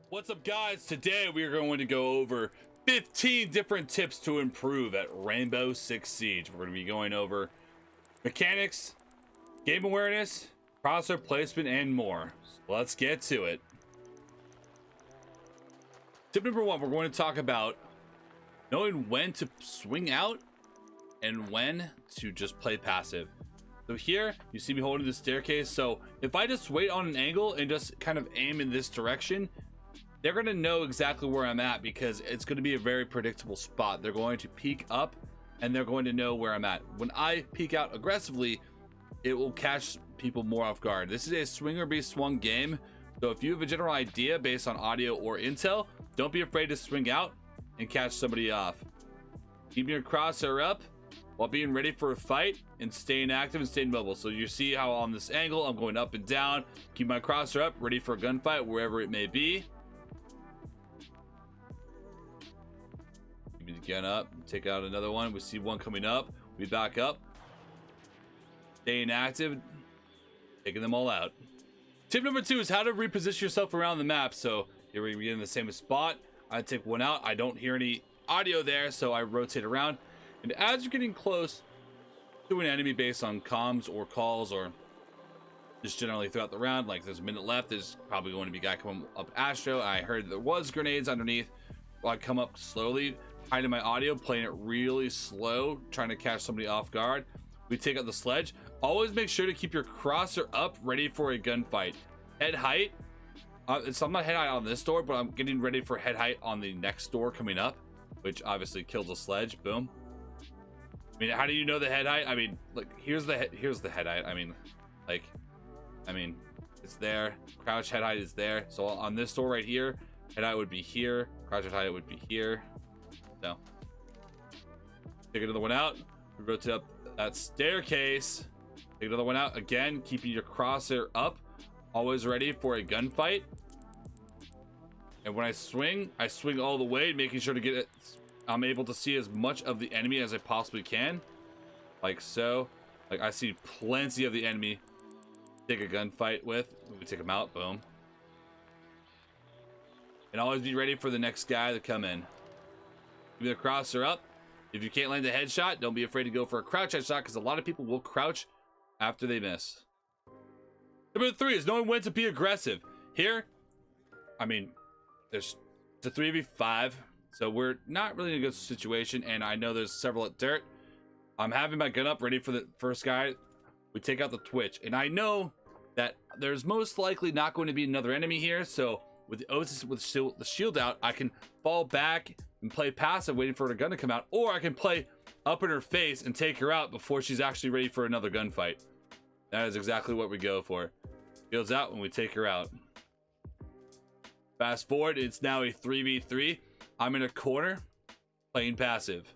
What's up, guys? Today we are going to go over 15 different tips to improve at Rainbow Six Siege. We're going to be going over mechanics, game awareness, crosshair placement, and more. So let's get to it. Tip number one, we're going to talk about knowing when to swing out and when to just play passive. So here you see me holding the staircase. So if I just wait on an angle and just kind of aim in this direction, they're going to know exactly where I'm at because it's going to be a very predictable spot. They're going to peek up and they're going to know where I'm at. When I peek out aggressively, it will catch people more off guard. This is a swing or be swung game. So if you have a general idea based on audio or intel, don't be afraid to swing out and catch somebody off. Keep your crosshair up while being ready for a fight and staying active and staying mobile. So you see how on this angle, I'm going up and down, keep my crosshair up, ready for a gunfight wherever it may be. Keep the gun up, take out another one. We see one coming up, we back up. Staying active, taking them all out. Tip number two is how to reposition yourself around the map. So here we get in the same spot. I take one out, I don't hear any audio there, so I rotate around. And as you're getting close to an enemy based on comms or calls or just generally throughout the round, like there's a minute left, there's probably going to be a guy coming up Astro. I heard there was grenades underneath. Well, I come up slowly, hiding my audio, playing it really slow, trying to catch somebody off guard. We take out the sledge. Always make sure to keep your crosshair up, ready for a gunfight. Head height. So I'm not head height on this door, but I'm getting ready for head height on the next door coming up, which obviously kills a sledge. Boom. I mean, how do you know the head height? I mean, look, here's the head height. I mean, it's there. Crouch head height is there. So on this door right here, head height would be here. Crouch head height would be here. So take another one out. We rotate up that staircase. Take another one out. Again, keeping your crosshair up, always ready for a gunfight. And when I swing all the way, making sure to get it. I'm able to see as much of the enemy as I possibly can, like so. Like I see plenty of the enemy. Take a gunfight with. We take them out. Boom. And always be ready for the next guy to come in. Keep the crosshair up. If you can't land a headshot, don't be afraid to go for a crouch headshot because a lot of people will crouch after they miss. Number three is knowing when to be aggressive. Here, I mean, it's a 3v5. So we're not really in a good situation, and I know there's several at dirt. I'm having my gun up, ready for the first guy. We take out the twitch, and I know that there's most likely not going to be another enemy here. So with the shield out, I can fall back and play passive, waiting for her gun to come out, or I can play up in her face and take her out before she's actually ready for another gunfight. That is exactly what we go for. Shield's out when we take her out. Fast forward, it's now a 3v3. I'm in a corner playing passive.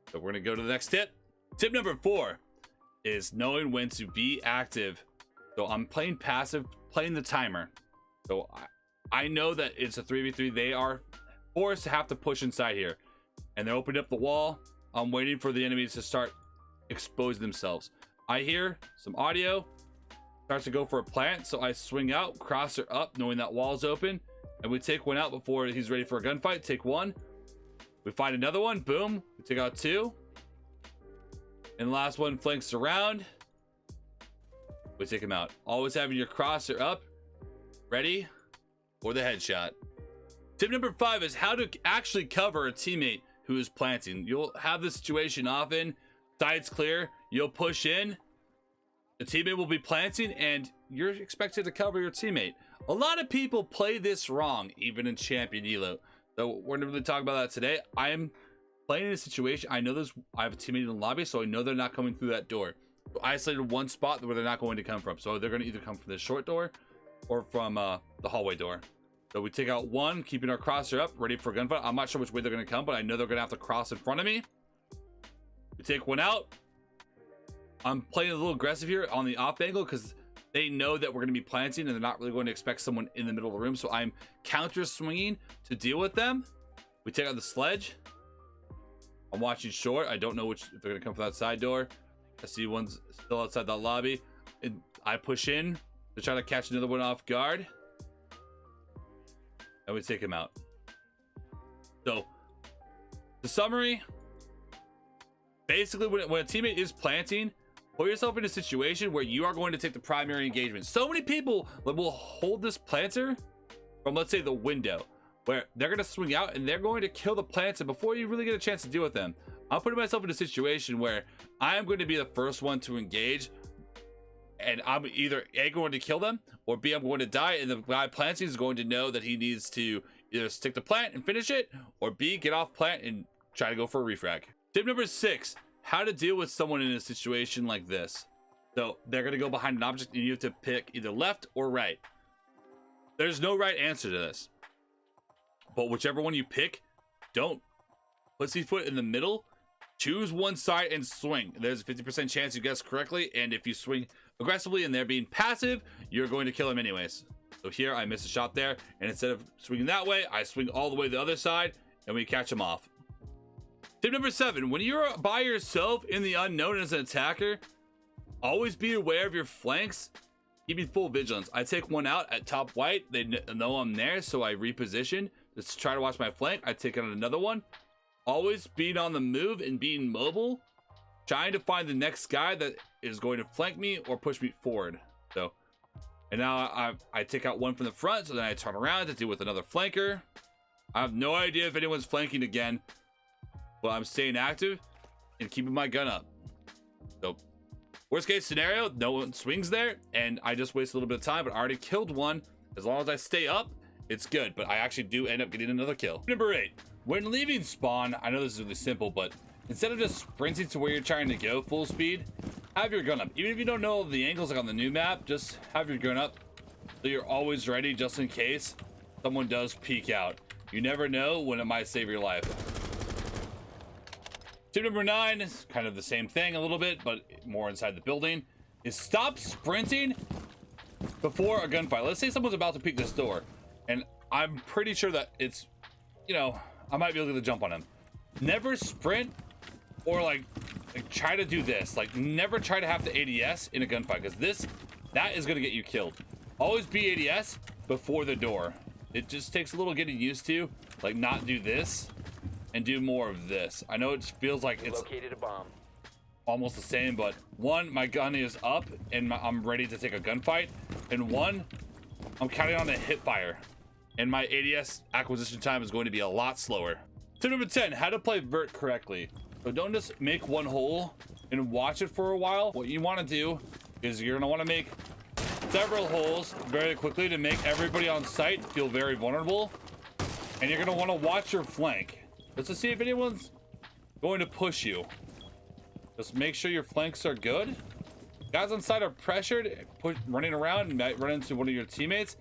So we're gonna go to the next tip. Tip number four is knowing when to be active. So I'm playing passive, playing the timer. So I know that it's a 3v3. They are forced to have to push inside here. And they're opening up the wall. I'm waiting for the enemies to start exposing themselves. I hear some audio. Starts to go for a plant. So I swing out, crosshair up, knowing that wall's open. And we take one out before he's ready for a gunfight. Take one. We find another one. Boom. We take out two. And the last one flanks around. We take him out. Always having your crosshair up, ready for the headshot. Tip number five is how to actually cover a teammate who is planting. You'll have this situation often. Side's clear. You'll push in. The teammate will be planting, and you're expected to cover your teammate. A lot of people play this wrong, even in Champion Elo. So we're not really talking about that today. I am playing in a situation. I know I have a teammate in the lobby, so I know they're not coming through that door. So I isolated one spot where they're not going to come from. So they're going to either come from the short door or from the hallway door. So we take out one, keeping our crosshair up, ready for a gunfight. I'm not sure which way they're going to come, but I know they're going to have to cross in front of me. We take one out. I'm playing a little aggressive here on the off angle because they know that we're going to be planting and they're not really going to expect someone in the middle of the room. So I'm counter swinging to deal with them. We take out the sledge. I'm watching short. I don't know if they're going to come from that side door. I see one's still outside the lobby. And I push in to try to catch another one off guard. and we take him out. So the summary, basically, when a teammate is planting, put yourself in a situation where you are going to take the primary engagement. So many people will hold this planter from, let's say, the window, where they're going to swing out and they're going to kill the planter before you really get a chance to deal with them. I'm putting myself in a situation where I am going to be the first one to engage, and I'm either A, going to kill them, or B, I'm going to die, and the guy planting is going to know that he needs to either stick to plant and finish it, or B, get off plant and try to go for a refrag. Tip number 6, how to deal with someone in a situation like this. So they're going to go behind an object and you have to pick either left or right. There's no right answer to this, but whichever one you pick, don't put your foot in the middle. Choose one side and swing. There's a 50% chance you guess correctly, and if you swing aggressively and they're being passive, you're going to kill them anyways. So here I missed a shot there, and instead of swinging that way, I swing all the way to the other side and we catch them off. Tip number 7, when you're by yourself in the unknown as an attacker, always be aware of your flanks, keeping full vigilance. I take one out at top white, they know I'm there, so I reposition just to try to watch my flank. I take out another one. Always being on the move and being mobile, trying to find the next guy that is going to flank me or push me forward. So, and now I take out one from the front, so then I turn around to deal with another flanker. I have no idea if anyone's flanking again, but I'm staying active and keeping my gun up. So, worst case scenario, no one swings there, and I just waste a little bit of time, but I already killed one. As long as I stay up, it's good, but I actually do end up getting another kill. Number 8. When leaving spawn, I know this is really simple, but instead of just sprinting to where you're trying to go full speed, have your gun up. Even if you don't know the angles like on the new map, just have your gun up so you're always ready just in case someone does peek out. You never know when it might save your life. Tip number 9 is kind of the same thing a little bit, but more inside the building, is stop sprinting before a gunfight. Let's say someone's about to peek this door, and I'm pretty sure that it's, you know, I might be able to jump on him. Never sprint or like try to do this. Like, never try to have the ADS in a gunfight, because that is going to get you killed. Always be ADS before the door. It just takes a little getting used to, like, not do this and do more of this. I know it feels like it's located a bomb. Almost the same, but one, my gun is up and I'm ready to take a gunfight, and one, I'm counting on a hip fire, and my ADS acquisition time is going to be a lot slower. Tip number 10, how to play vert correctly. So don't just make one hole and watch it for a while. What you want to do is you're going to want to make several holes very quickly to make everybody on site feel very vulnerable, and you're going to want to watch your flank just to see if anyone's going to push you. Just make sure your flanks are good. Guys on site are pressured, running around, and might run into one of your teammates,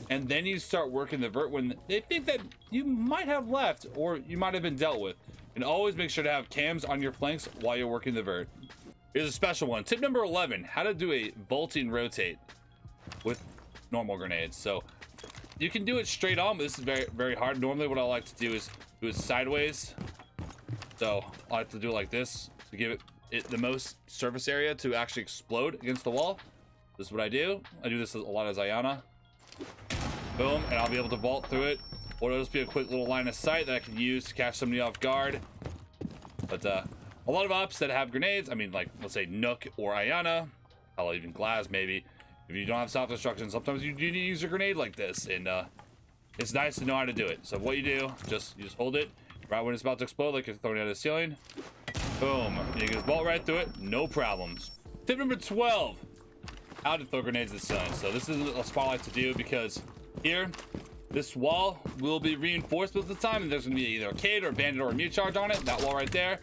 and then you start working the vert when they think that you might have left or you might have been dealt with. And always make sure to have cams on your flanks while you're working the vert. Here's a special one. Tip number 11, how to do a vaulting rotate with normal grenades. So you can do it straight on, but this is very, very hard. Normally what I like to do is do it sideways. So I like to do it like this to give it the most surface area to actually explode against the wall. This is what I do. I do this a lot as Ayana. Boom, and I'll be able to vault through it. Or it'll just be a quick little line of sight that I can use to catch somebody off guard. But a lot of ops that have grenades, I mean, like, let's say Nook or Ayana, I'll even Glass maybe. If you don't have self-destruction, sometimes you need to use a grenade like this, and it's nice to know how to do it. So what you do, you just hold it right when it's about to explode, like you're throwing it at the ceiling. Boom, and you can just vault right through it, no problems. Tip number 12, how to throw grenades at the ceiling. So this is a spot I like to do because here, this wall will be reinforced with the time, and there's going to be either a arcade or a bandit or a mute charge on it. That wall right there,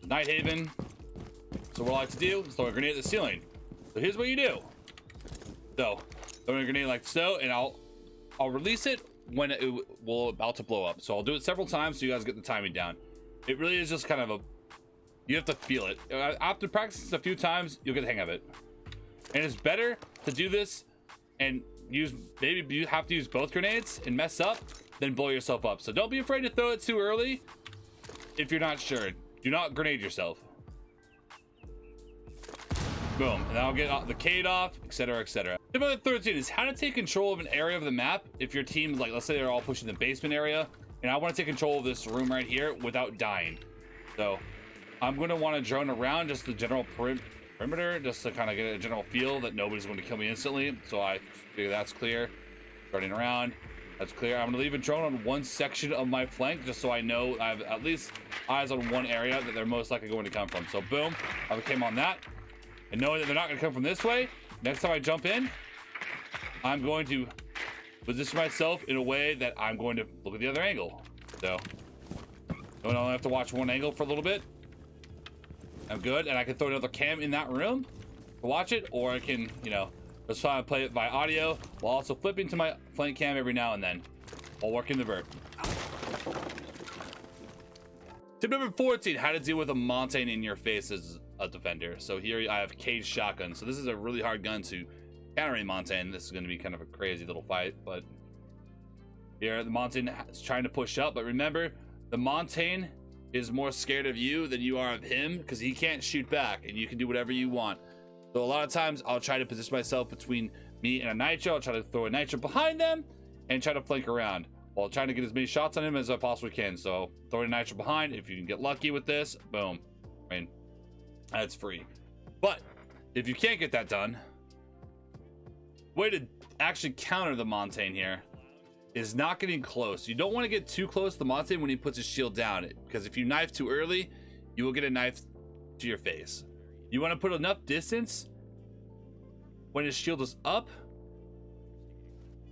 Night Haven. So what I like to do is throw a grenade at the ceiling. So here's what you do. So throwing a grenade like so, and I'll release it when it will about to blow up. So I'll do it several times so you guys get the timing down. It really is just kind of you have to feel it. After practicing a few times, you'll get the hang of it. And it's better to do this and maybe you have to use both grenades and mess up than blow yourself up. So don't be afraid to throw it too early if you're not sure. Do not grenade yourself. Boom. And I'll get the Cade off, etc., etc. Tip number 13 is how to take control of an area of the map if your team's like, let's say they're all pushing the basement area, and I want to take control of this room right here without dying. So I'm going to want to drone around just the general perimeter, just to kind of get a general feel that nobody's going to kill me instantly. So I figure that's clear. Running around, that's clear. I'm going to leave a drone on one section of my flank just so I know I have at least eyes on one area that they're most likely going to come from. So boom, I came on that. And knowing that they're not going to come from this way, next time I jump in, I'm going to position myself in a way that I'm going to look at the other angle. So I don't have to watch one angle for a little bit. I'm good, and I can throw another cam in that room to watch it, or I can, you know, just try to play it by audio while also flipping to my flank cam every now and then while working the vert. Tip number 14, how to deal with a mountain in your face as a defender. So here I have Cade shotgun. So this is a really hard gun to counter a mountain. This is going to be kind of a crazy little fight, but here the mountain is trying to push up. But remember, the mountain is more scared of you than you are of him because he can't shoot back and you can do whatever you want. So a lot of times I'll try to position myself between me and a nitro. I'll try to throw a nitro behind them and try to flank around while trying to get as many shots on him as I possibly can. So throwing a nitro behind, if you can get lucky with this, boom. I mean, that's free. But if you can't get that done, way to actually counter the mountain here is not getting close. You don't want to get too close to the mountain when he puts his shield down, because if you knife too early, you will get a knife to your face. You want to put enough distance when his shield is up.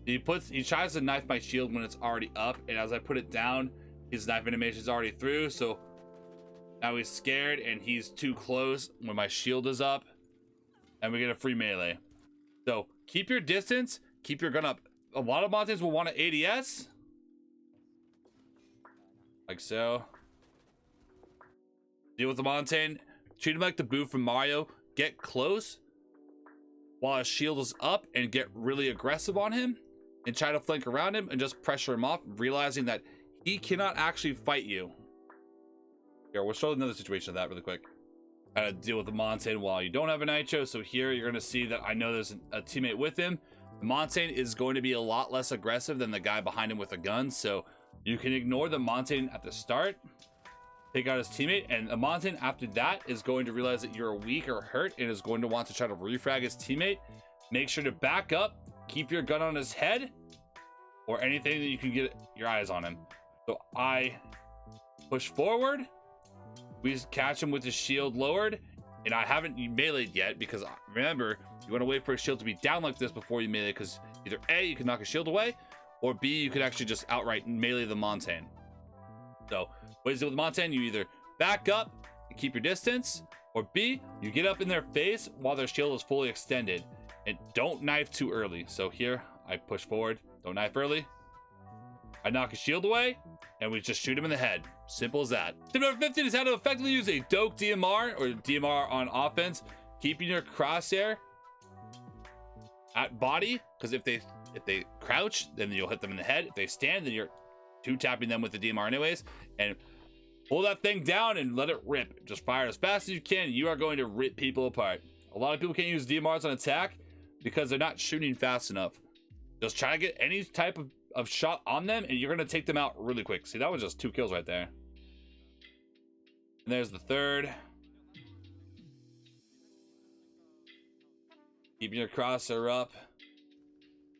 He tries to knife my shield when it's already up, and as I put it down, his knife animation is already through. So now he's scared and he's too close when my shield is up, and we get a free melee. So keep your distance, keep your gun up. A lot of mountains will want an ADS, like so. Deal with the mountain. Treat him like the Boo from Mario. Get close while his shield is up and get really aggressive on him and try to flank around him and just pressure him off, realizing that he cannot actually fight you. Here, we'll show another situation of that really quick. How to deal with the mountain while you don't have a nitro. So here you're going to see that I know there's a teammate with him. The mountain is going to be a lot less aggressive than the guy behind him with a gun. So you can ignore the mountain at the start, take out his teammate, and the mountain after that is going to realize that you're weak or hurt and is going to want to try to refrag his teammate. Make sure to back up, keep your gun on his head or anything that you can get your eyes on him. So I push forward, we catch him with his shield lowered, and I haven't meleeed yet because remember, you want to wait for his shield to be down like this before you melee, because either A, you can knock his shield away, or B, you could actually just outright melee the mountain. So ways to deal with the mountain, you either back up and keep your distance, or B, you get up in their face while their shield is fully extended, and don't knife too early. So here I push forward, don't knife early, I knock his shield away, and we just shoot him in the head. Simple as that. Tip number 15 is how to effectively use a Doke DMR or DMR on offense, keeping your crosshair at body, because if they crouch, then you'll hit them in the head. If they stand, then you're two-tapping them with the DMR anyways, and pull that thing down and let it rip. Just fire as fast as you can. You are going to rip people apart. A lot of people can't use DMRs on attack because they're not shooting fast enough. Just try to get any type of shot on them and you're going to take them out really quick. See, that was just 2 kills right there. And there's the third. Keeping your crosshair up.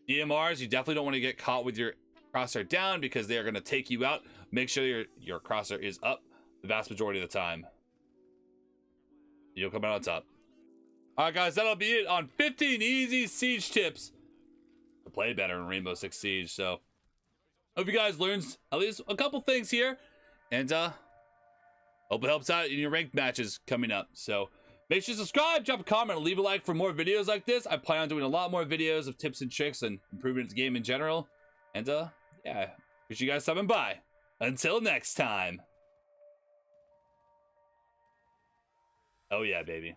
DMRs, you definitely don't want to get caught with your crosshair down because they are going to take you out. Make sure your crosshair is up the vast majority of the time. You'll come out on top. Alright guys, that'll be it on 15 easy siege tips to play better in Rainbow Six Siege. So hope you guys learned at least a couple things here, and hope it helps out in your ranked matches coming up. So make sure to subscribe, drop a comment, and leave a like for more videos like this. I plan on doing a lot more videos of tips and tricks and improving the game in general. And yeah, appreciate you guys stopping by. Until next time. Oh yeah, baby.